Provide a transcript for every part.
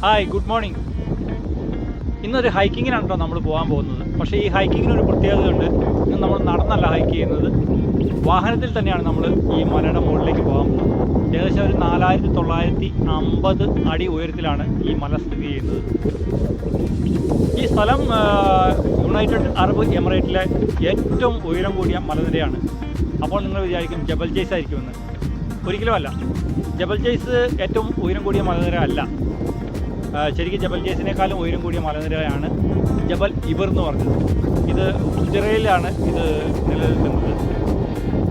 Hi, good morning. ഇന്നൊരു ഹൈക്കിങ്ങിനാണ് കേട്ടോ നമ്മൾ പോകാൻ പോകുന്നത്. പക്ഷേ ഈ ഹൈക്കിങ്ങിനൊരു പ്രത്യേകതയുണ്ട്. ഇന്ന് നമ്മൾ നടന്നല്ല ഹൈക്ക് ചെയ്യുന്നത്, വാഹനത്തിൽ തന്നെയാണ് നമ്മൾ ഈ മലയുടെ മുകളിലേക്ക് പോകാൻ പോകുന്നത്. ഏകദേശം ഒരു 4950 അടി ഉയരത്തിലാണ് ഈ മല സ്ഥിതി ചെയ്യുന്നത്. ഈ സ്ഥലം യുണൈറ്റഡ് അറബ് എമിറേറ്റിലെ ഏറ്റവും ഉയരം കൂടിയ മലനിരയാണ്. അപ്പോൾ നിങ്ങൾ വിചാരിക്കും ജബൽ ജയ്സ് ആയിരിക്കുമെന്ന്. ഒരിക്കലുമല്ല. ജബൽ ജയ്സ് ഏറ്റവും ഉയരം കൂടിയ മലനിര അല്ല. ശരിക്കും ജബൽ ജയ്സിനേക്കാളും ഉയരം കൂടിയ മലനിരയാണ് ജബൽ ഇബർ എന്ന് പറഞ്ഞത്. ഇത് ഫുജറയിലാണ് ഇത് നിലനിൽക്കുന്നത്.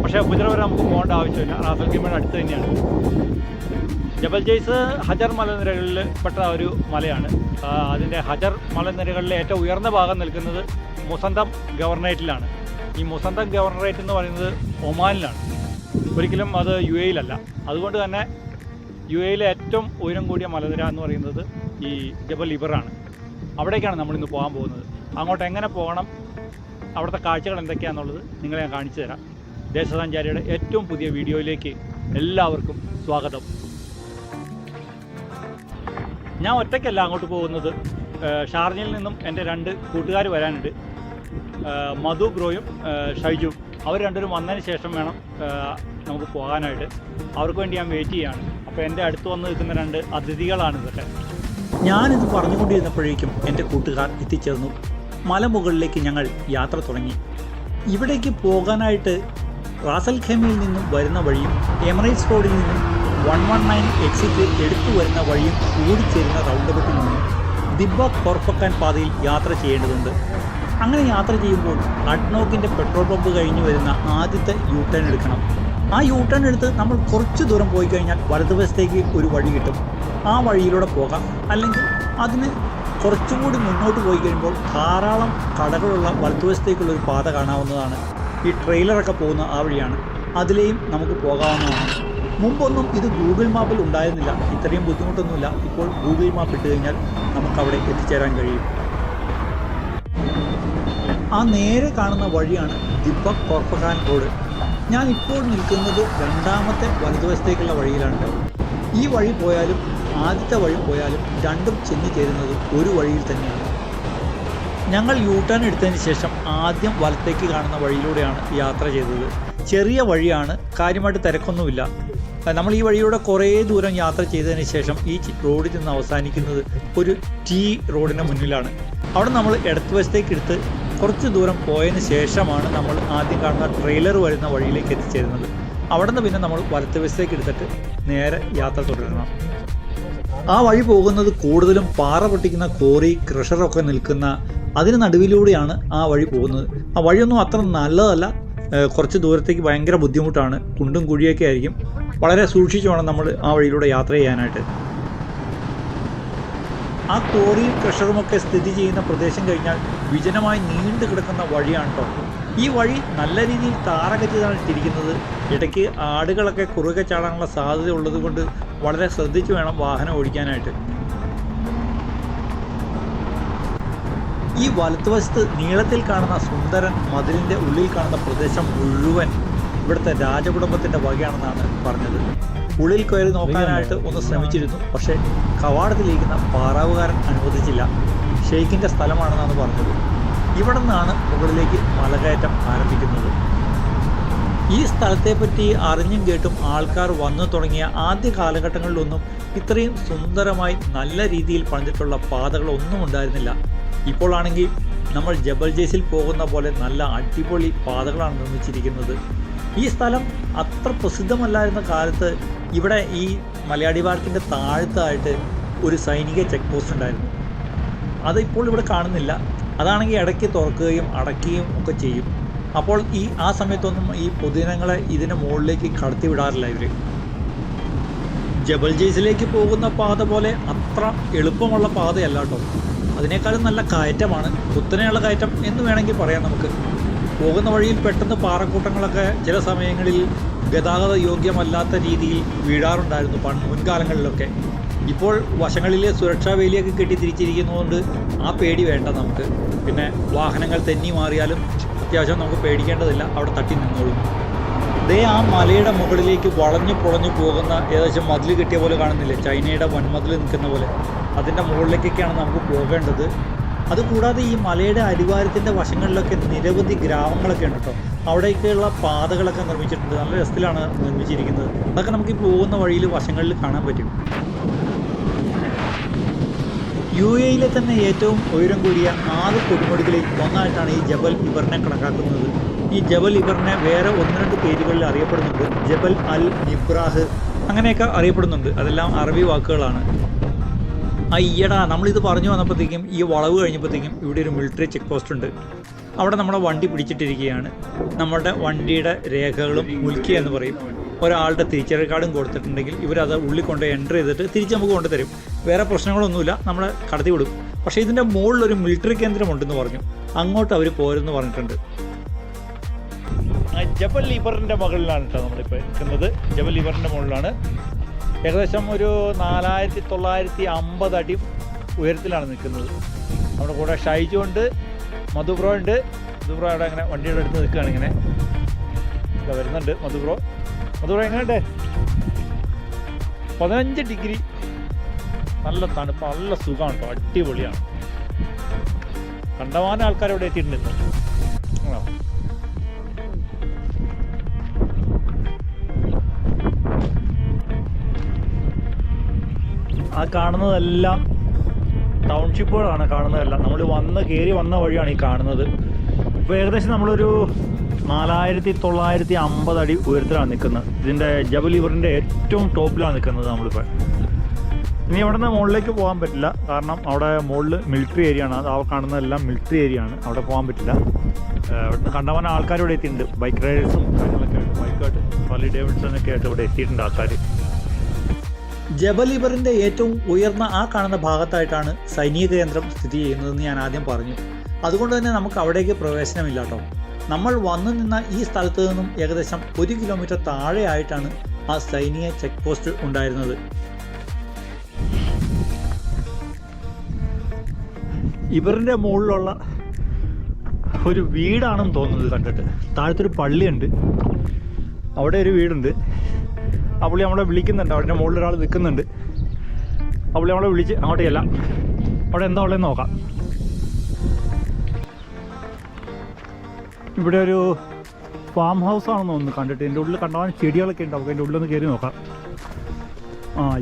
പക്ഷേ ഫുജറ വരെ നമുക്ക് പോകേണ്ട ആവശ്യമില്ല, റാസൽ ഖൈമയുടെ അടുത്ത് തന്നെയാണ്. ജബൽ ജയ്സ് ഹജർ മലനിരകളിൽ പെട്ട ഒരു മലയാണ്. അതിൻ്റെ ഹജർ മലനിരകളിലെ ഏറ്റവും ഉയർന്ന ഭാഗം നിൽക്കുന്നത് മുസന്തം ഗവർണറേറ്റിലാണ്. ഈ മുസന്തം ഗവർണറേറ്റ് എന്ന് പറയുന്നത് ഒമാനിലാണ്, ഒരിക്കലും അത് യു എയിലല്ല. അതുകൊണ്ട് തന്നെ യു എയിലെ ഏറ്റവും ഉയരം കൂടിയ മലനിര എന്ന് പറയുന്നത് ഈ ജബൽ ഇബറാണ്. അവിടേക്കാണ് നമ്മളിന്ന് പോകാൻ പോകുന്നത്. അങ്ങോട്ട് എങ്ങനെ പോകണം, അവിടുത്തെ കാഴ്ചകൾ എന്തൊക്കെയാണെന്നുള്ളത് നിങ്ങളെ ഞാൻ കാണിച്ചു തരാം. ദേശസഞ്ചാരിയുടെ ഏറ്റവും പുതിയ വീഡിയോയിലേക്ക് എല്ലാവർക്കും സ്വാഗതം. ഞാൻ ഒറ്റയ്ക്കല്ല അങ്ങോട്ട് പോകുന്നത്. ഷാർജയിൽ നിന്നും എൻ്റെ 2 കൂട്ടുകാർ വരാനുണ്ട്, മധു ബ്രോയും ഷൈജും. അവർ രണ്ടുപേരും വന്നതിന് ശേഷം വേണം നമുക്ക് പോകാനായിട്ട്. അവർക്ക് വേണ്ടി ഞാൻ വെയിറ്റ് ചെയ്യുകയാണ്. അപ്പോൾ എൻ്റെ അടുത്ത് വന്ന് നിൽക്കുന്ന 2 അതിഥികളാണ് ഇതൊക്കെ. ഞാനിത് പറഞ്ഞുകൊണ്ടിരുന്നപ്പോഴേക്കും എൻ്റെ കൂട്ടുകാർ എത്തിച്ചേർന്നു. മലമുകളിലേക്ക് ഞങ്ങൾ യാത്ര തുടങ്ങി. ഇവിടേക്ക് പോകാനായിട്ട് റാസൽ ഖൈമയിൽ നിന്നും വരുന്ന വഴിയും എമിറേറ്റ്സ് റോഡിൽ നിന്നും 119 എക്സിറ്റ് എടുത്തു വരുന്ന വഴിയും കൂടിച്ചേരുന്ന റൗണ്ടബട്ടിൽ നിന്നും ദിബ്ബ കോർഫക്കാൻ പാതയിൽ യാത്ര ചെയ്യേണ്ടതുണ്ട്. അങ്ങനെ യാത്ര ചെയ്യുമ്പോൾ അഡ്നോക്കിൻ്റെ പെട്രോൾ പമ്പ് കഴിഞ്ഞ് വരുന്ന ആദ്യത്തെ യു ടേൺ എടുക്കണം. ആ യു ടേൺ എടുത്ത് നമ്മൾ കുറച്ച് ദൂരം പോയി കഴിഞ്ഞാൽ വലതുവശത്തേക്ക് ഒരു വഴി കിട്ടും. ആ വഴിയിലൂടെ പോകാം. അല്ലെങ്കിൽ അതിന് കുറച്ചുകൂടി മുന്നോട്ട് പോയി കഴിയുമ്പോൾ ധാരാളം കടകളുള്ള വലതുവശത്തേക്കുള്ളൊരു പാത കാണാവുന്നതാണ്. ഈ ട്രെയിലറൊക്കെ പോകുന്ന ആ വഴിയാണ്. അതിലെയും നമുക്ക് പോകാവുന്നതാണ്. മുമ്പൊന്നും ഇത് ഗൂഗിൾ മാപ്പിൽ ഉണ്ടായിരുന്നില്ല. ഇത്രയും ബുദ്ധിമുട്ടൊന്നുമില്ല. ഇപ്പോൾ ഗൂഗിൾ മാപ്പ് ഇട്ട് കഴിഞ്ഞാൽ നമുക്കവിടെ എത്തിച്ചേരാൻ കഴിയും. ആ നേരെ കാണുന്ന വഴിയാണ് ദിബ്ബ കോർഫക്കാൻ റോഡ്. ഞാൻ ഇപ്പോൾ നിൽക്കുന്നത് 2ാമത്തെ വലതുവശത്തേക്കുള്ള വഴിയിലാണ്. ഈ വഴി പോയാലും ആദ്യത്തെ വഴി പോയാലും രണ്ടും ചെന്ന് ചേരുന്നത് ഒരു വഴിയിൽ തന്നെയാണ്. ഞങ്ങൾ യു ടേൺ എടുത്തതിന് ശേഷം ആദ്യം വലത്തേക്ക് കാണുന്ന വഴിയിലൂടെയാണ് യാത്ര ചെയ്തത്. ചെറിയ വഴിയാണ്, കാര്യമായിട്ട് തിരക്കൊന്നുമില്ല. നമ്മൾ ഈ വഴിയിലൂടെ കുറേ ദൂരം യാത്ര ചെയ്തതിന് ശേഷം ഈ റോഡിൽ നിന്ന് അവസാനിക്കുന്നത് ഒരു T റോഡിന് മുന്നിലാണ്. അവിടെ നമ്മൾ ഇടതുവശത്തേക്ക് എടുത്ത് കുറച്ച് ദൂരം പോയതിന് ശേഷമാണ് നമ്മൾ ആദ്യം കാണുന്ന ട്രെയിലർ വരുന്ന വഴിയിലേക്ക് എത്തിച്ചേരുന്നത്. അവിടെ നിന്ന് പിന്നെ നമ്മൾ വലത്തുവശത്തേക്ക് എടുത്തിട്ട് നേരെ യാത്ര തുടരണം. ആ വഴി പോകുന്നത് കൂടുതലും പാറ പൊട്ടിക്കുന്ന കോറി, ക്രഷറൊക്കെ നിൽക്കുന്ന അതിന് നടുവിലൂടെയാണ് ആ വഴി പോകുന്നത്. ആ വഴിയൊന്നും അത്ര നല്ലതല്ല. കുറച്ച് ദൂരത്തേക്ക് ഭയങ്കര ബുദ്ധിമുട്ടാണ്. കുണ്ടും കുഴിയൊക്കെ ആയിരിക്കും. വളരെ സൂക്ഷിച്ച് വേണം നമ്മൾ ആ വഴിയിലൂടെ യാത്ര ചെയ്യാനായിട്ട്. ആ കോറിയും ക്രഷറുമൊക്കെ സ്ഥിതി ചെയ്യുന്ന പ്രദേശം കഴിഞ്ഞാൽ വിജനമായി നീണ്ടു കിടക്കുന്ന വഴിയാണ് കേട്ടോ. ഈ വഴി നല്ല രീതിയിൽ താറൊക്കെ ചെയ്താണ് ഇട്ടിരിക്കുന്നത്. ഇടയ്ക്ക് ആടുകളൊക്കെ കുറുകെ ചാടാനുള്ള സാധ്യത ഉള്ളത് കൊണ്ട് വളരെ ശ്രദ്ധിച്ച് വേണം വാഹനം ഓടിക്കാനായിട്ട്. ഈ വലത്തുവശത്ത് നീളത്തിൽ കാണുന്ന സുന്ദരൻ മതിലിൻ്റെ ഉള്ളിൽ കാണുന്ന പ്രദേശം മുഴുവൻ ഇവിടുത്തെ രാജകുടുംബത്തിൻ്റെ വകയാണെന്നാണ് പറഞ്ഞത്. ഉള്ളിൽ കയറി നോക്കാനായിട്ട് ഒന്ന് ശ്രമിച്ചിരുന്നു, പക്ഷേ കവാടത്തിലിരിക്കുന്ന പാറാവുകാരൻ അനുവദിച്ചില്ല. ഷെയ്ഖിൻ്റെ സ്ഥലമാണെന്നാണ് പറഞ്ഞത്. ഇവിടെ നിന്നാണ് മുകളിലേക്ക് മലകയറ്റം ആരംഭിക്കുന്നത്. ഈ സ്ഥലത്തെപ്പറ്റി അറിഞ്ഞും കേട്ടും ആൾക്കാർ വന്നു തുടങ്ങിയ ആദ്യ കാലഘട്ടങ്ങളിലൊന്നും ഇത്രയും സുന്ദരമായി നല്ല രീതിയിൽ പണിതിട്ടുള്ള പാതകളൊന്നും ഉണ്ടായിരുന്നില്ല. ഇപ്പോഴാണെങ്കിൽ നമ്മൾ ജബൽ ജയ്സിൽ പോകുന്ന പോലെ നല്ല അടിപൊളി പാതകളാണ് നിർമ്മിച്ചിരിക്കുന്നത്. ഈ സ്ഥലം അത്ര പ്രസിദ്ധമല്ലായിരുന്ന കാലത്ത് ഇവിടെ ഈ മലയാടിവാരത്തിൻ്റെ താഴത്തായിട്ട് ഒരു സൈനിക ചെക്ക് പോസ്റ്റ് ഉണ്ടായിരുന്നു. അതിപ്പോൾ ഇവിടെ കാണുന്നില്ല. അതാണെങ്കിൽ ഇടയ്ക്ക് തുറക്കുകയും അടയ്ക്കുകയും ഒക്കെ ചെയ്യും. അപ്പോൾ ആ സമയത്തൊന്നും ഈ പൊതുജനങ്ങളെ ഇതിന് മുകളിലേക്ക് കടത്തി വിടാറില്ല ഇവർ. ജബൽ ജയ്സിലേക്ക് പോകുന്ന പാത പോലെ അത്ര എളുപ്പമുള്ള പാതയല്ല കേട്ടോ. അതിനേക്കാളും നല്ല കയറ്റമാണ്, കുത്തനെയുള്ള കയറ്റം എന്ന് വേണമെങ്കിൽ പറയാം. നമുക്ക് പോകുന്ന വഴിയിൽ പെട്ടെന്ന് പാറക്കൂട്ടങ്ങളൊക്കെ ചില സമയങ്ങളിൽ ഗതാഗത യോഗ്യമല്ലാത്ത രീതിയിൽ വീഴാറുണ്ടായിരുന്നു മുൻകാലങ്ങളിലൊക്കെ. ഇപ്പോൾ വശങ്ങളിലെ സുരക്ഷാ വേലിയൊക്കെ കെട്ടി തിരിച്ചിരിക്കുന്നതുകൊണ്ട് ആ പേടി വേണ്ട നമുക്ക്. പിന്നെ വാഹനങ്ങൾ തെന്നി മാറിയാലും അത്യാവശ്യം നമുക്ക് പേടിക്കേണ്ടതില്ല, അവിടെ തട്ടി നിന്നോളും. ദേ ആ മലയുടെ മുകളിലേക്ക് വളഞ്ഞു പൊളഞ്ഞു പോകുന്ന ഏകദേശം മതിൽ കെട്ടിയ പോലെ കാണുന്നില്ലേ, ചൈനയുടെ വൻമതിൽ നിൽക്കുന്ന പോലെ. അതിൻ്റെ മുകളിലേക്കൊക്കെയാണ് നമുക്ക് പോകേണ്ടത്. അതുകൂടാതെ ഈ മലയുടെ അടിവാരത്തിൻ്റെ വശങ്ങളിലൊക്കെ നിരവധി ഗ്രാമങ്ങളൊക്കെ ഉണ്ട് കേട്ടോ. അവിടേക്കുള്ള പാതകളൊക്കെ നിർമ്മിച്ചിട്ടുണ്ട്. നല്ല രസത്തിലാണ് നിർമ്മിച്ചിരിക്കുന്നത്. അതൊക്കെ നമുക്ക് ഈ പോകുന്ന വഴിയിൽ വശങ്ങളിൽ കാണാൻ പറ്റും. UAE തന്നെ ഏറ്റവും ഉയരം കൂടിയ 6 കൊടുമുടികളിൽ ഒന്നായിട്ടാണ് ഈ ജബൽ ഇബറിനെ കണക്കാക്കുന്നത്. ഈ ജബൽ ഇബറിനെ വേറെ 1-2 പേരുകളിൽ അറിയപ്പെടുന്നുണ്ട്. ജബൽ അൽ ഇബ്രാഹ് അങ്ങനെയൊക്കെ അറിയപ്പെടുന്നുണ്ട്. അതെല്ലാം അറബി വാക്കുകളാണ്. അയ്യടാ, നമ്മളിത് പറഞ്ഞു വന്നപ്പോഴത്തേക്കും ഈ വളവ് കഴിഞ്ഞപ്പോഴത്തേക്കും ഇവിടെ ഒരു മിലിറ്ററി ചെക്ക് പോസ്റ്റ് ഉണ്ട്. അവിടെ നമ്മുടെ വണ്ടി പിടിച്ചിട്ടിരിക്കുകയാണ്. നമ്മുടെ വണ്ടിയുടെ രേഖകളും മുൽക്കി എന്ന് പറയും. ഒരാളുടെ തിരിച്ചറിയൽ കാർഡും കൊടുത്തിട്ടുണ്ടെങ്കിൽ ഇവരത് ഉള്ളിൽ കൊണ്ട് എൻ്റർ ചെയ്തിട്ട് തിരിച്ച് നമുക്ക് കൊണ്ടുതരും. വേറെ പ്രശ്നങ്ങളൊന്നുമില്ല, നമ്മളെ കടത്തി വിടും. പക്ഷേ ഇതിൻ്റെ മുകളിലൊരു മിലിറ്ററി കേന്ദ്രമുണ്ടെന്ന് പറഞ്ഞു. അങ്ങോട്ട് അവർ പോരെന്ന് പറഞ്ഞിട്ടുണ്ട്. ജബൽ ഇബറിൻ്റെ മുകളിലാണ് കേട്ടോ നമ്മളിപ്പോൾ നിൽക്കുന്നത്. ജബൽ ഇബറിൻ്റെ മുകളിലാണ്. ഏകദേശം ഒരു 4950 അടി ഉയരത്തിലാണ് നിൽക്കുന്നത്. നമ്മുടെ കൂടെ ഷൈജു ഉണ്ട്, മധുബ്രോ ഉണ്ട്. മധുബ്രോ അവിടെ അങ്ങനെ വണ്ടിയുടെ അടുത്ത് നിൽക്കുകയാണ്. ഇങ്ങനെ വരുന്നുണ്ട് മധുബ്രോ. എങ്ങനെയുണ്ട്? 15 ഡിഗ്രി, നല്ല തണുപ്പ്, നല്ല സുഖമാണ് കേട്ടോ, അടിപൊളിയാണ്. കണ്ടമാനം ആൾക്കാർ ഇവിടെ എത്തിയിട്ടുണ്ട്. ആ കാണുന്നതെല്ലാം ടൗൺഷിപ്പുകളാണ്. കാണുന്നതെല്ലാം നമ്മൾ കയറി വന്ന വഴിയാണ് ഈ കാണുന്നത്. ഇപ്പോൾ ഏകദേശം നമ്മളൊരു 4950 അടി ഉയരത്തിലാണ് നിൽക്കുന്നത്. ഇതിൻ്റെ ജബൽ ഇബറിൻ്റെ ഏറ്റവും ടോപ്പിലാണ് നിൽക്കുന്നത് നമ്മളിപ്പോൾ. ഇനി അവിടെ നിന്ന് മുകളിലേക്ക് പോകാൻ പറ്റില്ല, കാരണം അവിടെ മുകളിൽ മിലിറ്ററി ഏരിയ ആണ്. അത് കാണുന്നതെല്ലാം മിലിറ്ററി ഏരിയ ആണ്, അവിടെ പോകാൻ പറ്റില്ല. ഇവിടുന്ന് കണ്ടമാനം ആൾക്കാർ ഇവിടെ എത്തിയിട്ടുണ്ട്. ബൈക്ക് റൈഡേഴ്സും കാര്യങ്ങളൊക്കെ ആയിട്ട്, ബൈക്കായിട്ട് ഹാർലി ഡേവിഡ്സണൊക്കെ ആയിട്ട് ഇവിടെ എത്തിയിട്ടുണ്ട് ആൾക്കാർ. ജബൽ ഇബറിൻ്റെ ഏറ്റവും ഉയർന്ന ആ കാണുന്ന ഭാഗത്തായിട്ടാണ് സൈനിക കേന്ദ്രം സ്ഥിതി ചെയ്യുന്നതെന്ന് ഞാൻ ആദ്യം പറഞ്ഞു. അതുകൊണ്ട് തന്നെ നമുക്ക് അവിടേക്ക് പ്രവേശനമില്ല കേട്ടോ. നമ്മൾ വന്നു നിന്ന ഈ സ്ഥലത്ത് നിന്നും ഏകദേശം 1 കിലോമീറ്റർ താഴെയായിട്ടാണ് ആ സൈനിക ചെക്ക് പോസ്റ്റ് ഉണ്ടായിരുന്നത്. ഇവറിൻ്റെ മുകളിലുള്ള ഒരു വീടാണെന്ന് തോന്നുന്നത് കണ്ടിട്ട്. താഴത്തൊരു പള്ളിയുണ്ട്, അവിടെ ഒരു വീടുണ്ട്. ആ പുള്ളി നമ്മളെ വിളിക്കുന്നുണ്ട്. അവിടെ മുകളിൽ ഒരാൾ നിൽക്കുന്നുണ്ട്. ആ പുള്ളി നമ്മളെ വിളിച്ച് അങ്ങോട്ട് ചെല്ലാം. അവിടെ എന്താ ഉള്ളതെന്ന് നോക്കാം. ഇവിടെ ഒരു ഫാം ഹൗസ് ആണെന്ന് തോന്നുന്നു കണ്ടിട്ട്. എൻ്റെ ഉള്ളിൽ കണ്ടാൽ ചെടികളൊക്കെ ഉണ്ട്. നമുക്ക് എൻ്റെ ഉള്ളിലൊന്ന് കയറി നോക്കാം.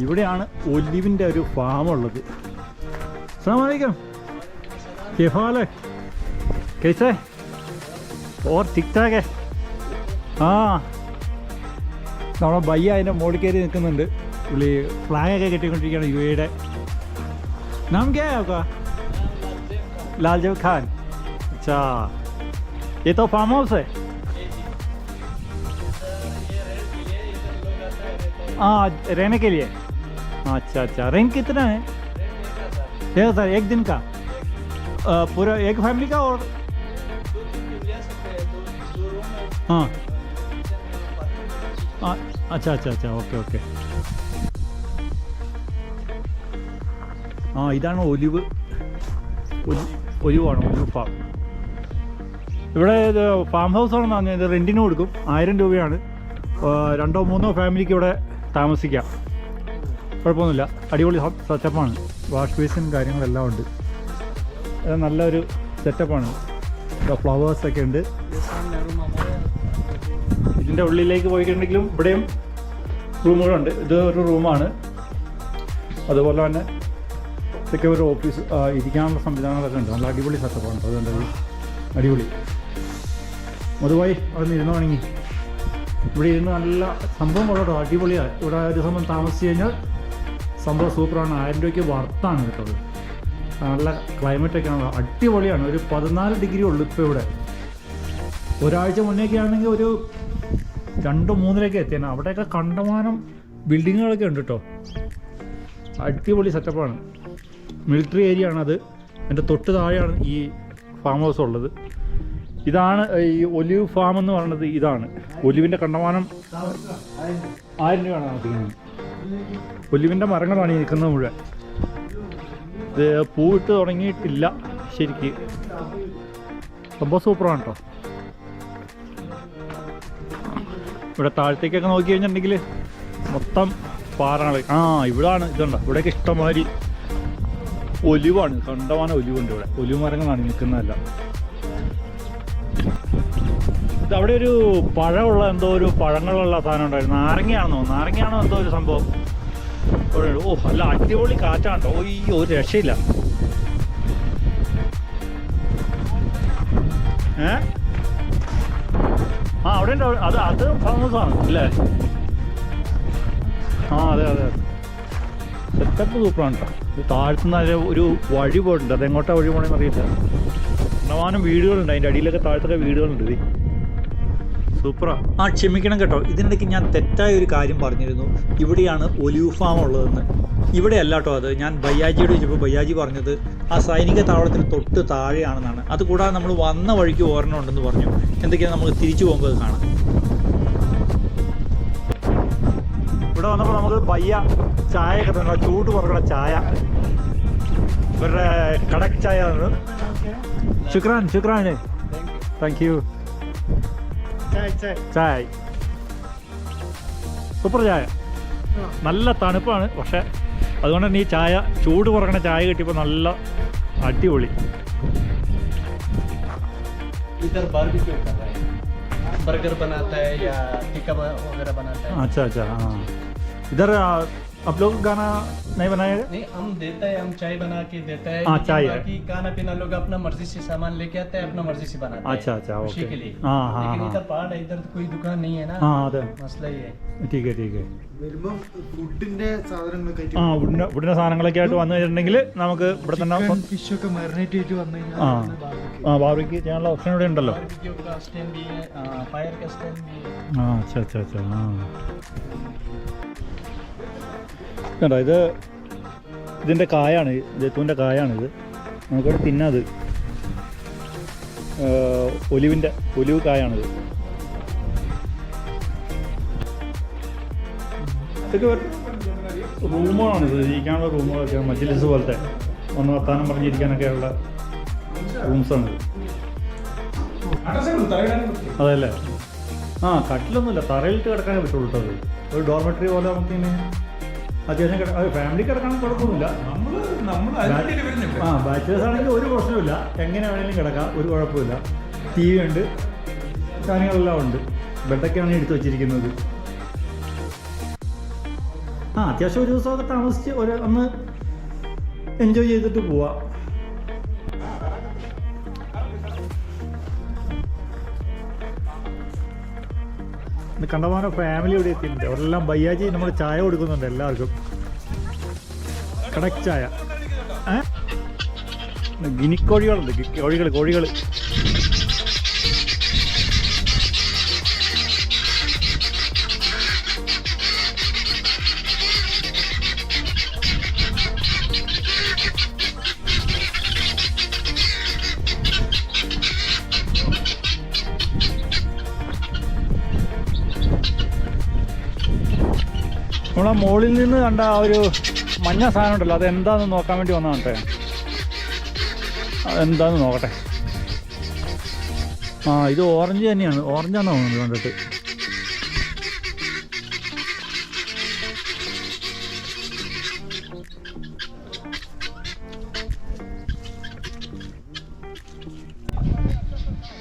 ഇവിടെയാണ് ഒലിവിൻ്റെ ഒരു ഫാം ഉള്ളത്. അസ്സലാമു അലൈക്കും, क्या हाल है, कैसे और ठीक ठाक है? നമ്മുടെ ബയ്യ അതിൻ്റെ മുകളിൽ കയറി നിൽക്കുന്നുണ്ട്. പുള്ളി ഫ്ലാഗൊക്കെ കെട്ടിക്കൊണ്ടിരിക്കുകയാണ് UAE-യുടെ. നാം ക്യാ है आपका? लालजब खान. अच्छा, ये तो फार्म हाउस है. हाँ, रहने के लिए. अच्छा, रेंट कितना है? 1000 एक दिन का? पूरा एक फैमिली का? और हाँ, अच्छा, ഓക്കെ. ഇതാണ് ഒലിവാണ്, ഒലിവ് ഫാം. ഇവിടെ ഇത് ഫാം ഹൗസ് ആണെന്ന് പറഞ്ഞാൽ ഇത് റെൻറ്റിന് കൊടുക്കും. 1000 രൂപയാണ്. 2-3 ഫാമിലിക്ക് ഇവിടെ താമസിക്കാം. കുഴപ്പമൊന്നുമില്ല, അടിപൊളി സെറ്റപ്പാണ്. വാഷ് ബേസിനും കാര്യങ്ങളെല്ലാം ഉണ്ട്. നല്ലൊരു സെറ്റപ്പാണ്. ഫ്ലവേഴ്സൊക്കെ ഉണ്ട്. ഇതിൻ്റെ ഉള്ളിലേക്ക് പോയിട്ടുണ്ടെങ്കിലും ഇവിടെയും റൂമുകളുണ്ട്. ഇത് ഒരു റൂമാണ്. അതുപോലെ തന്നെ ഇതൊക്കെ ഒരു ഓഫീസ്, ഇരിക്കാനുള്ള സംവിധാനങ്ങളൊക്കെ ഉണ്ട്. നല്ല അടിപൊളി സെറ്റപ്പാണ്. അതുകൊണ്ട് അടിപൊളി. മധുവായി അവിടെ നിന്ന് ഇരുന്നാണെങ്കിൽ ഇവിടെ ഇരുന്ന് നല്ല സംഭവം കൊള്ളട്ടോ, അടിപൊളിയാണ്. ഇവിടെ ഒരു സമയം താമസിച്ച് കഴിഞ്ഞാൽ സംഭവം സൂപ്പറാണ്. 1000 രൂപയ്ക്ക് വർത്താണ് കേട്ടത്. നല്ല ക്ലൈമറ്റൊക്കെയാണ്, അടിപൊളിയാണ്. ഒരു 14 ഡിഗ്രി ഉള്ളു ഇപ്പോൾ ഇവിടെ. ഒരാഴ്ച മുന്നേയൊക്കെ ആണെങ്കിൽ ഒരു 2-3 എത്തിയാണ്. അവിടെയൊക്കെ കണ്ടമാനം ബിൽഡിങ്ങുകളൊക്കെ ഉണ്ട് കേട്ടോ. അടിപൊളി സെറ്റപ്പാണ്. മിലിറ്ററി ഏരിയ ആണത്. എൻ്റെ തൊട്ട് താഴെയാണ് ഈ ഫാം ഹൗസ് ഉള്ളത്. ഇതാണ് ഈ ഒലിവ് ഫാം എന്ന് പറയുന്നത്. ഇതാണ് ഒലിവിൻ്റെ കണ്ടമാനം. 1000 രൂപയാണ് നടത്തിക്കുന്നത്. ഒലിവിൻ്റെ മരങ്ങളാണ് ഈ നിൽക്കുന്നത് മുഴുവൻ. ഇത് പൂവിട്ട് തുടങ്ങിയിട്ടില്ല ശരിക്ക്. സംഭവം സൂപ്പറാണ് കേട്ടോ. ഇവിടെ താഴത്തേക്കൊക്കെ നോക്കി കഴിഞ്ഞിട്ടുണ്ടെങ്കിൽ മൊത്തം പാറകൾ. ഇവിടാണ് ഇതുണ്ടോ, ഇവിടെയൊക്കെ ഇഷ്ടംമാതിരി ഒലിവാണ്, കണ്ടമാനം ഒലിവുണ്ട് ഇവിടെ. ഒലിവ് മരങ്ങളാണ് നിൽക്കുന്നതല്ല. ഇത് അവിടെ ഒരു പഴമുള്ള എന്തോ ഒരു പഴങ്ങളുള്ള സാധനം ഉണ്ടായിരുന്നു. നാരങ്ങയാണോ എന്തോ ഒരു സംഭവം. ഓ നല്ല അടിപൊളി കാറ്റാണ് കേട്ടോ. ഈ ഒരു രക്ഷയില്ല. അവിടെ ഉണ്ട്. അത് ഫേമസാണ് അല്ലേ? അതെ സെറ്റപ്പ് സൂപ്പറാണ് കേട്ടോ. താഴ്ത്തുന്ന ഒരു വഴി പോയിട്ടുണ്ട്. അതെങ്ങോട്ടാ വഴി പോകണമെന്ന് അറിയില്ല. കണ്ടമാനം വീടുകളുണ്ട്, അതിൻ്റെ അടിയിലൊക്കെ താഴത്തൊക്കെ വീടുകളുണ്ട്. സൂപ്പറാ. ക്ഷമിക്കണം കേട്ടോ, ഇതിനിടയ്ക്ക് ഞാൻ തെറ്റായ ഒരു കാര്യം പറഞ്ഞിരുന്നു. ഇവിടെയാണ് ഒലിവ് ഫാം ഉള്ളതെന്ന്. ഇവിടെ അല്ല കേട്ടോ. അത് ഞാൻ ഭയ്യാജിയോട് ചോദിച്ചപ്പോൾ ഭയ്യാജി പറഞ്ഞത് ആ സൈനിക താവളത്തിന് തൊട്ട് താഴെയാണെന്നാണ്. അതുകൂടാതെ നമ്മൾ വന്ന വഴിക്ക് ഒരെണ്ണം ഉണ്ടെന്ന് പറഞ്ഞു. എന്തൊക്കെയാണ് നമുക്ക് തിരിച്ചു പോകുമ്പോൾ അത് കാണാം. ഇവിടെ വന്നപ്പോൾ നമുക്ക് ഭയ്യ ചായ ഒക്കെ തന്നെ, ചൂട് കുറക്കണ ചായ, ഇവരുടെ കടക് ചായ ആണ്. ശുക്രാൻ താങ്ക് യു. ചായ സൂപ്പർ ചായ, നല്ല തണുപ്പാണ്. പക്ഷെ അതുകൊണ്ട് തന്നെ ഈ ചായ, ചൂട് കുറക്കണ ചായ കിട്ടിയപ്പോൾ നല്ല അടിപൊളി. बर्गर बनाता है या टिक्का वगैरह बनाता है। अच्छा हाँ, इधर आप लोग गाना नहीं बनाएगा? नहीं, हम देता है, हम चाय बना के देता है। हाँ, चाय है। बाकी खाना पीना लोग अपना मर्जी से सामान लेके आते हैं, अपना मर्जी से बनाते हैं। अच्छा उसी के लिए। हाँ लेकिन इधर पहाड़ है, इधर तो कोई दुकान नहीं है ना। हाँ अതെ, मसला ये है। ठीक है ഫുഡിന്റെ സാധനങ്ങളൊക്കെ ഇവിടുന്ന സാധനങ്ങളൊക്കെ ആയിട്ട് വന്നു കഴിഞ്ഞിട്ടുണ്ടെങ്കിൽ നമുക്ക് ഇവിടെ തന്നെ ഫിഷൊക്കെ മാരിനേറ്റ് ചെയ്തിട്ട് വന്നു ബാർബിക്യൂ ചെയ്യാനുള്ള ഓപ്ഷൻ ഇവിടെ ഉണ്ടല്ലോ. बारबेक्यू का स्टैंड भी है, फायर का स्टैंड भी है। अच्छा കണ്ടോ, ഇതിൻ്റെ കായാണ്, ജെത്തൂൻ്റെ കായാണിത്. നമുക്കിവിടെ തിന്നത് ഒലിവ് കായാണിത്. ഇതൊക്കെ റൂമുകളാണിത്, ഇരിക്കാനുള്ള റൂമുകളൊക്കെ, മജ്ലിസ് പോലത്തെ ഒന്ന് വർത്താനം പറഞ്ഞിരിക്കാനൊക്കെയുള്ള റൂംസാണിത്. അതല്ലേ? കട്ടിലൊന്നുമില്ല, തറയിലിട്ട് കിടക്കാനേ പറ്റുള്ളൂ കേട്ടോ. ഒരു ഡോർമെറ്ററി പോലെ നമുക്കിങ്ങനെ അത്യാവശ്യം ഫാമിലി കിടക്കാനും കുഴപ്പമൊന്നുമില്ല. ബാച്ചിലേഴ്സ് ആണെങ്കിൽ ഒരു പ്രശ്നമില്ല, എങ്ങനെ വേണമെങ്കിലും കിടക്കാം, ഒരു കുഴപ്പമില്ല. ടി വി ഉണ്ട്, കാര്യങ്ങളെല്ലാം ഉണ്ട്. ബെഡൊക്കെയാണ് എടുത്ത് വെച്ചിരിക്കുന്നത്. അത്യാവശ്യം ഒരു ദിവസമൊക്കെ താമസിച്ച് ഒന്ന് എൻജോയ് ചെയ്തിട്ട് പോവാം. കണ്ടമാനം ഫാമിലി ഇവിടെ എത്തിയിട്ടുണ്ട്. അവരെല്ലാം ഭയ്യാജി നമ്മൾ ചായ കൊടുക്കുന്നുണ്ട് എല്ലാവർക്കും. കടക് ചായ. ഗിനിക്കോഴികളുണ്ട്, കോഴികൾ. നമ്മളാ മുകളിൽ നിന്ന് കണ്ട ആ ഒരു മഞ്ഞ സാധനം ഉണ്ടല്ലോ, അതെന്താണെന്ന് നോക്കാൻ വേണ്ടി വന്നതാണ് കേട്ടോ. അതെന്താണെന്ന് നോക്കട്ടെ. ഇത് ഓറഞ്ച് തന്നെയാണ്, ഓറഞ്ചാണെന്ന് തോന്നുന്നത് കണ്ടിട്ട്.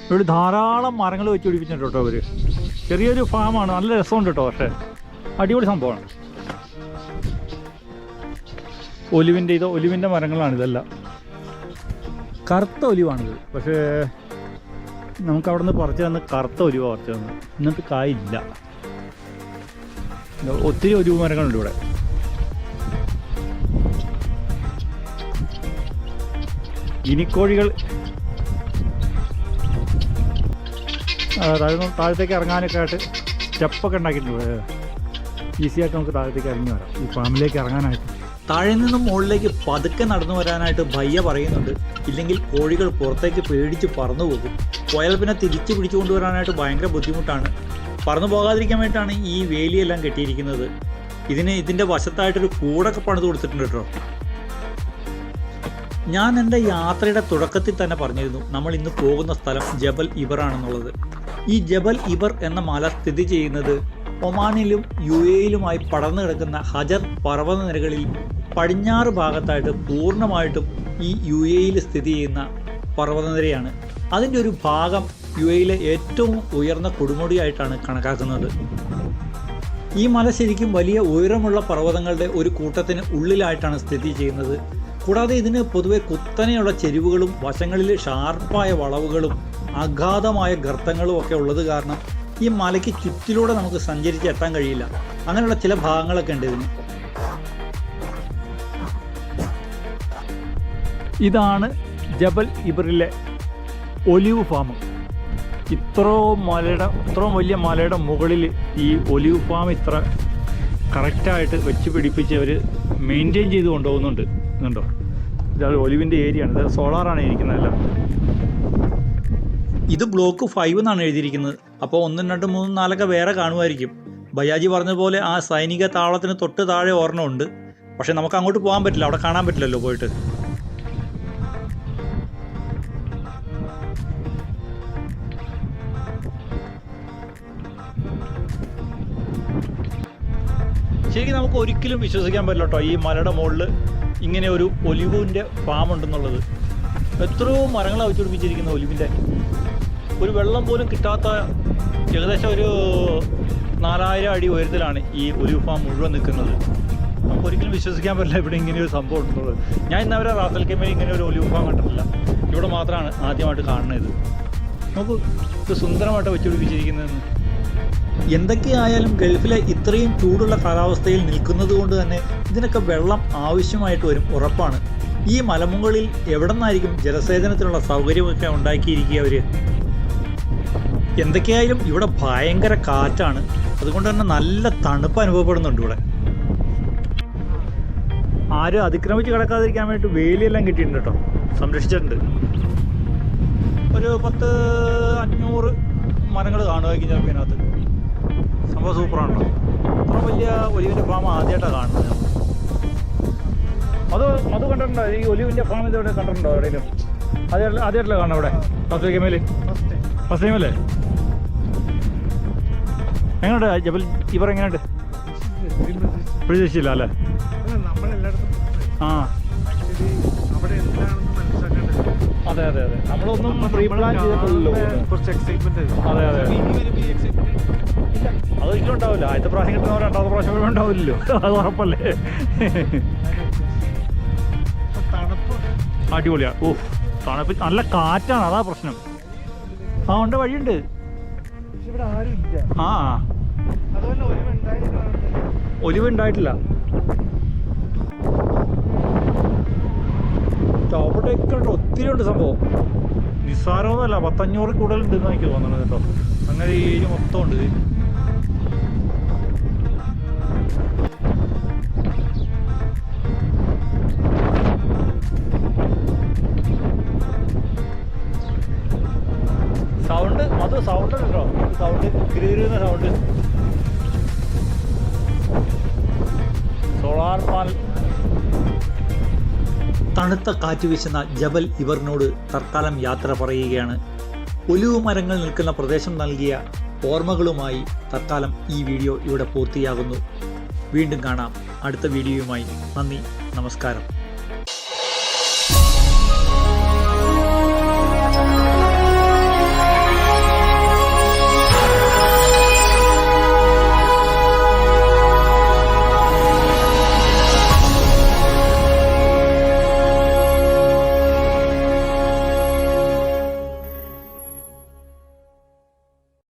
ഇവിടെ ധാരാളം മരങ്ങൾ വെച്ച് പിടിപ്പിച്ചിട്ടുണ്ട് കേട്ടോ അവർ. ചെറിയൊരു ഫാമാണ്, നല്ല രസമുണ്ട് കേട്ടോ. പക്ഷേ അടിപൊളി സംഭവമാണ്. ഒലിവിൻ്റെ മരങ്ങളാണ് ഇതെല്ലാം. കറുത്ത ഒലിവാണിത്. പക്ഷേ നമുക്ക് അവിടെ നിന്ന് പറിച്ചു തന്ന് കറുത്ത ഒലിവാണ് പറിച്ചു തന്നത്. ഇന്നത്തെ കായില്ല. ഒത്തിരി ഒലിവ് മരങ്ങളുണ്ട് ഇവിടെ. ഗിനിക്കോഴികൾ താഴത്തേക്ക് ഇറങ്ങാനൊക്കെ ആയിട്ട് സ്റ്റെപ്പൊക്കെ ഉണ്ടാക്കിയിട്ടുണ്ട്. ഈസിയായിട്ട് നമുക്ക് താഴത്തേക്ക് ഇറങ്ങി വരാം, ഈ ഫാമിലേക്ക് ഇറങ്ങാനായിട്ട്. താഴെ നിന്നും മുകളിലേക്ക് പതുക്കെ നടന്നു വരാനായിട്ട് ഭയ്യ പറയുന്നുണ്ട്. ഇല്ലെങ്കിൽ കോഴികൾ പുറത്തേക്ക് പേടിച്ച് പറന്നു പോകും. പോയാൽ പിന്നെ തിരിച്ച് പിടിച്ചു കൊണ്ടുവരാനായിട്ട് ഭയങ്കര ബുദ്ധിമുട്ടാണ്. പറന്നു പോകാതിരിക്കാൻ വേണ്ടിയിട്ടാണ് ഈ വേലിയെല്ലാം കെട്ടിയിരിക്കുന്നത്. ഇതിൻ്റെ വശത്തായിട്ടൊരു കൂടൊക്കെ പണിത് കൊടുത്തിട്ടുണ്ട് കേട്ടോ. ഞാൻ എൻ്റെ യാത്രയുടെ തുടക്കത്തിൽ തന്നെ പറഞ്ഞിരുന്നു നമ്മൾ ഇന്ന് പോകുന്ന സ്ഥലം ജബൽ ഇബർ ആണെന്നുള്ളത്. ഈ ജബൽ ഇബർ എന്ന മല സ്ഥിതി ചെയ്യുന്നത് ഒമാനിലും UAE-യിലുമായി പടർന്നു കിടക്കുന്ന ഹജർ പർവ്വതനിരകളിൽ പടിഞ്ഞാറ് ഭാഗത്തായിട്ട് പൂർണ്ണമായിട്ടും ഈ UAE-യിൽ സ്ഥിതി ചെയ്യുന്ന പർവ്വതനിരയാണ്. അതിൻ്റെ ഒരു ഭാഗം UAE-യിലെ ഏറ്റവും ഉയർന്ന കൊടുമുടിയായിട്ടാണ് കണക്കാക്കുന്നത്. ഈ മല ശരിക്കും വലിയ ഉയരമുള്ള പർവ്വതങ്ങളുടെ ഒരു കൂട്ടത്തിന് ഉള്ളിലായിട്ടാണ് സ്ഥിതി ചെയ്യുന്നത്. കൂടാതെ ഇതിന് പൊതുവെ കുത്തനെയുള്ള ചെരിവുകളും വശങ്ങളിൽ ഷാർപ്പായ വളവുകളും അഗാധമായ ഗർത്തങ്ങളും ഒക്കെ ഉള്ളത് കാരണം ഈ മലയ്ക്ക് ചുറ്റിലൂടെ നമുക്ക് സഞ്ചരിച്ച് എത്താൻ കഴിയില്ല. അങ്ങനെയുള്ള ചില ഭാഗങ്ങളൊക്കെ ഉണ്ട് ഇതിന്. ഇതാണ് ജബൽ ഇബ്രിലെ ഒലിവ് ഫാം. ഇത്രയും വലിയ മലയുടെ മുകളിൽ ഈ ഒലിവ് ഫാം ഇത്ര കറക്റ്റായിട്ട് വെച്ച് പിടിപ്പിച്ച് അവർ മെയിൻറ്റെയിൻ ചെയ്ത് കൊണ്ടുപോകുന്നുണ്ട്. ഇതുണ്ടോ, ഇത് ഒലിവിൻ്റെ ഏരിയയാണ്. ഇത് സോളാറാണ് ഇരിക്കുന്നതെല്ലാം. ഇത് ബ്ലോക്ക് 5 എന്നാണ് എഴുതിയിരിക്കുന്നത്. അപ്പോൾ 1, 2, 3, 4 വേറെ കാണുമായിരിക്കും. ബയാജി പറഞ്ഞതുപോലെ ആ സൈനിക താവളത്തിന് തൊട്ട് താഴെ ഒരെണ്ണമുണ്ട്. പക്ഷെ നമുക്ക് അങ്ങോട്ട് പോകാൻ പറ്റില്ല, അവിടെ കാണാൻ പറ്റില്ലല്ലോ പോയിട്ട്. ശരിക്കും നമുക്ക് ഒരിക്കലും വിശ്വസിക്കാൻ പറ്റില്ല കേട്ടോ ഈ മലയുടെ മുകളിൽ ഇങ്ങനെ ഒരു ഒലിവിൻ്റെ ഫാം ഉണ്ടെന്നുള്ളത്. എത്രയോ മരങ്ങളാണ് വെച്ച് പിടിപ്പിച്ചിരിക്കുന്നത് ഒലിവിൻ്റെ. ഒരു വെള്ളം പോലും കിട്ടാത്ത ഏകദേശം ഒരു 4000 അടി ഉയരത്തിലാണ് ഈ ഒലിവ് ഫാം മുഴുവൻ നിൽക്കുന്നത്. നമുക്ക് ഒരിക്കലും വിശ്വസിക്കാൻ പറ്റില്ല ഇവിടെ ഇങ്ങനെ ഒരു സംഭവം ഉണ്ടെന്നുള്ളത്. ഞാൻ ഇന്നവരെ റാസൽ കെമയിൽ ഇങ്ങനെ ഒരു ഒലിവ് ഫാം കണ്ടിട്ടില്ല. ഇവിടെ മാത്രമാണ് ആദ്യമായിട്ട് കാണുന്നത്. നമുക്ക് ഇത് സുന്ദരമായിട്ട് വെച്ച് പിടിപ്പിച്ചിരിക്കുന്നതെന്ന്. എന്തൊക്കെയായാലും ഗൾഫിലെ ഇത്രയും ചൂടുള്ള കാലാവസ്ഥയിൽ നിൽക്കുന്നത് കൊണ്ട് തന്നെ ഇതിനൊക്കെ വെള്ളം ആവശ്യമായിട്ട് വരും, ഉറപ്പാണ്. ഈ മലമുകളിൽ എവിടെ നിന്നായിരിക്കും ജലസേചനത്തിനുള്ള സൗകര്യമൊക്കെ ഉണ്ടാക്കിയിരിക്കുക അവർ. എന്തൊക്കെയായാലും ഇവിടെ ഭയങ്കര കാറ്റാണ്, അതുകൊണ്ട് തന്നെ നല്ല തണുപ്പ് അനുഭവപ്പെടുന്നുണ്ട് ഇവിടെ. ആരും അതിക്രമിച്ച് കിടക്കാതിരിക്കാൻ വേണ്ടി വേലിയെല്ലാം കിട്ടിയിട്ടുണ്ട് കേട്ടോ, സംരക്ഷിച്ചിട്ടുണ്ട്. ഒരു 10-500 മരങ്ങൾ കാണുമായിരിക്കും ചിലപ്പോൾ ഇതിനകത്ത്. സംഭവം സൂപ്പറാണല്ലോ. അത്ര വലിയ ഒലിവിൻ്റെ ഫാം ആദ്യമായിട്ടാണ് കാണുന്നത്. അത് കണ്ടിട്ടുണ്ടോ? ഈ ഒലിവിൻ്റെ ഫാം ഇതോടെ കണ്ടിട്ടുണ്ടോ എവിടെയെങ്കിലും? ആദ്യമായിട്ടല്ലേ കാണണം ഇവിടെ റാസൽ കെമയിൽ? ഫസ്റ്റ് ടൈമല്ലേ? എങ്ങനെയുണ്ട് ജബൽ ഇവർ? എങ്ങനെയുണ്ട്? പ്രതീക്ഷിച്ചില്ല അല്ലേ? ആ അതെ അതെ അതെ, നമ്മളൊന്നും പ്രീ പ്ലാൻ ചെയ്തിട്ടില്ലല്ലോ. കുറച്ച് എക്സൈറ്റ്മെന്റ്. അതെ അതെ, അതൊരിക്കലും ഉണ്ടാവില്ല. ആദ്യത്തെ പ്രാവശ്യം കിട്ടുന്നവർ രണ്ടാമത്തെ പ്രാവശ്യം പോലും ഉണ്ടാവില്ലല്ലോ, അത് ഉറപ്പല്ലേ. അടിപൊളിയാ. ഓ തണുപ്പ്, നല്ല കാറ്റാണ്, അതാ പ്രശ്നം. ആ ഉണ്ട്, വഴിയുണ്ട്. ആ ഒലിവ് ഉണ്ടായിട്ടില്ല. ചവിട്ടൊക്കെ ഉണ്ട്, ഒത്തിരി ഉണ്ട് സംഭവം. നിസ്സാരമൊന്നുമല്ല, 500 കൂടുതലുണ്ടെന്ന് എനിക്ക് തോന്നണത് കേട്ടോ. അങ്ങനെ ഈ ഏരിയ മൊത്തം ഉണ്ട്. സൗണ്ട് ഉണ്ടോ? Sound ഗിരിഗിരുന്ന sound. സോളാർ പാൽ. തണുത്ത കാറ്റ് വീശുന്ന ജബൽ ഇവറിനോട് തൽക്കാലം യാത്ര പറയുകയാണ്. ഒലിവ് മരങ്ങൾ നിൽക്കുന്ന പ്രദേശം നൽകിയ ഓർമ്മകളുമായി തൽക്കാലം ഈ വീഡിയോ ഇവിടെ പൂർത്തിയാകുന്നു. വീണ്ടും കാണാം അടുത്ത വീഡിയോയുമായി. നന്ദി, നമസ്കാരം.